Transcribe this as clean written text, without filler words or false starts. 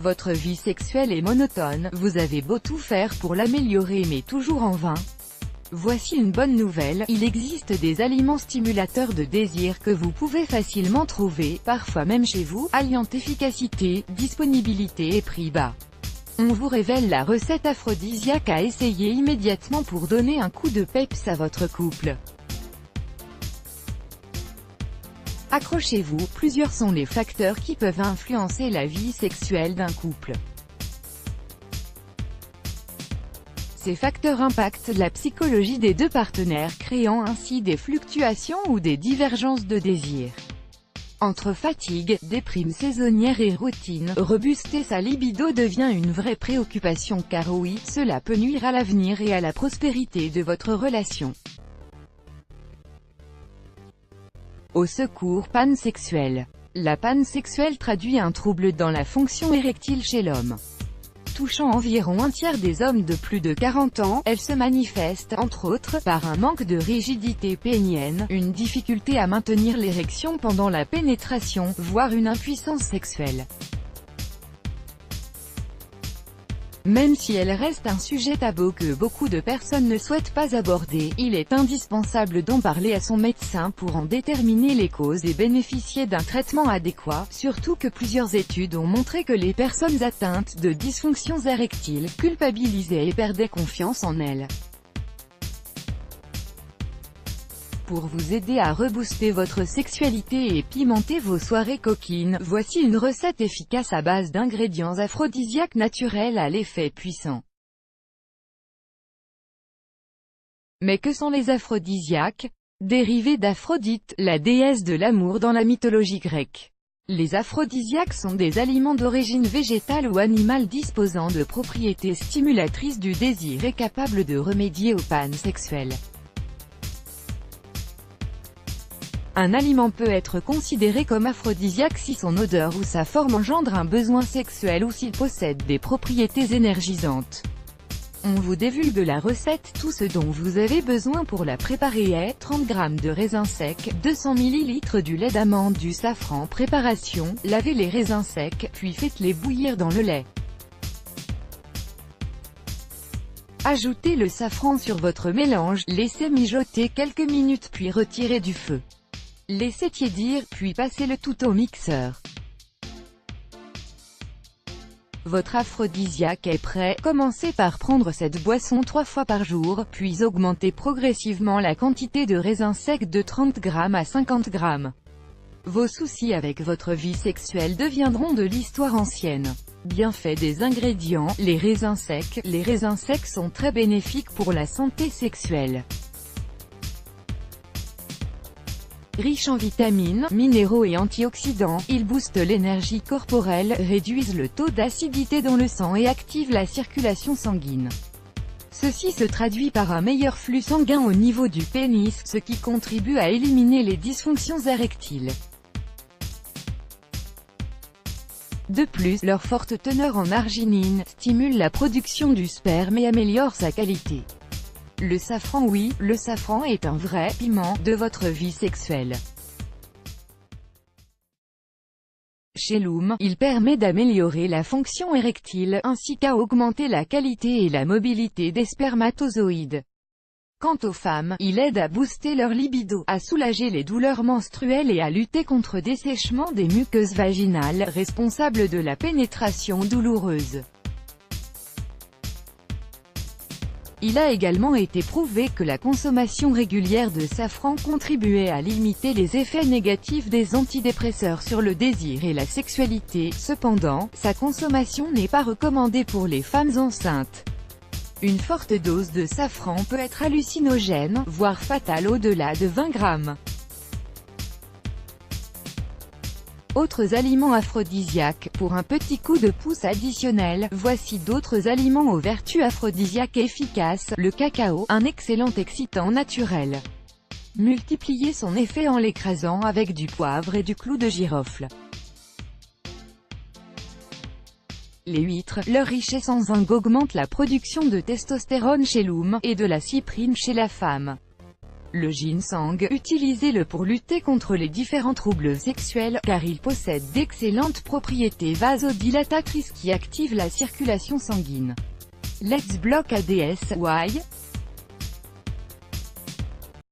Votre vie sexuelle est monotone, vous avez beau tout faire pour l'améliorer mais toujours en vain. Voici une bonne nouvelle, il existe des aliments stimulateurs de désir que vous pouvez facilement trouver, parfois même chez vous, alliant efficacité, disponibilité et prix bas. On vous révèle la recette aphrodisiaque à essayer immédiatement pour donner un coup de peps à votre couple. Accrochez-vous, plusieurs sont les facteurs qui peuvent influencer la vie sexuelle d'un couple. Ces facteurs impactent la psychologie des deux partenaires, créant ainsi des fluctuations ou des divergences de désir. Entre fatigue, déprime saisonnière et routine, rebooster sa libido devient une vraie préoccupation car oui, cela peut nuire à l'avenir et à la prospérité de votre relation. Au secours, panne sexuelle. La panne sexuelle traduit un trouble dans la fonction érectile chez l'homme. Touchant environ un tiers des hommes de plus de 40 ans, elle se manifeste, entre autres, par un manque de rigidité pénienne, une difficulté à maintenir l'érection pendant la pénétration, voire une impuissance sexuelle. Même si elle reste un sujet tabou que beaucoup de personnes ne souhaitent pas aborder, il est indispensable d'en parler à son médecin pour en déterminer les causes et bénéficier d'un traitement adéquat, surtout que plusieurs études ont montré que les personnes atteintes de dysfonctions érectiles culpabilisaient et perdaient confiance en elles. Pour vous aider à rebooster votre sexualité et pimenter vos soirées coquines, voici une recette efficace à base d'ingrédients aphrodisiaques naturels à l'effet puissant. Mais que sont les aphrodisiaques? Dérivés d'Aphrodite, la déesse de l'amour dans la mythologie grecque. Les aphrodisiaques sont des aliments d'origine végétale ou animale disposant de propriétés stimulatrices du désir et capables de remédier aux pannes sexuelles. Un aliment peut être considéré comme aphrodisiaque si son odeur ou sa forme engendre un besoin sexuel ou s'il possède des propriétés énergisantes. On vous divulgue la recette, tout ce dont vous avez besoin pour la préparer est 30 g de raisins secs, 200 ml du lait d'amande, du safran. Préparation: lavez les raisins secs, puis faites-les bouillir dans le lait. Ajoutez le safran sur votre mélange, laissez mijoter quelques minutes puis retirez du feu. Laissez tiédir, puis passez le tout au mixeur. Votre aphrodisiaque est prêt. Commencez par prendre cette boisson 3 fois par jour, puis augmentez progressivement la quantité de raisins secs de 30 g à 50 g. Vos soucis avec votre vie sexuelle deviendront de l'histoire ancienne. Bienfait des ingrédients: les raisins secs. Les raisins secs sont très bénéfiques pour la santé sexuelle. Riches en vitamines, minéraux et antioxydants, ils boostent l'énergie corporelle, réduisent le taux d'acidité dans le sang et activent la circulation sanguine. Ceci se traduit par un meilleur flux sanguin au niveau du pénis, ce qui contribue à éliminer les dysfonctions érectiles. De plus, leur forte teneur en arginine stimule la production du sperme et améliore sa qualité. Le safran, oui, le safran est un vrai piment de votre vie sexuelle. Chez l'homme, il permet d'améliorer la fonction érectile, ainsi qu'à augmenter la qualité et la mobilité des spermatozoïdes. Quant aux femmes, il aide à booster leur libido, à soulager les douleurs menstruelles et à lutter contre dessèchement des muqueuses vaginales, responsables de la pénétration douloureuse. Il a également été prouvé que la consommation régulière de safran contribuait à limiter les effets négatifs des antidépresseurs sur le désir et la sexualité. Cependant, sa consommation n'est pas recommandée pour les femmes enceintes. Une forte dose de safran peut être hallucinogène, voire fatale au-delà de 20 g. Autres aliments aphrodisiaques, pour un petit coup de pouce additionnel, voici d'autres aliments aux vertus aphrodisiaques efficaces. Le cacao, un excellent excitant naturel. Multipliez son effet en l'écrasant avec du poivre et du clou de girofle. Les huîtres, leur richesse en zinc augmente la production de testostérone chez l'homme, et de la cyprine chez la femme. Le ginseng, utilisez-le pour lutter contre les différents troubles sexuels, car il possède d'excellentes propriétés vasodilatatrices qui activent la circulation sanguine. Let's block ADS, why?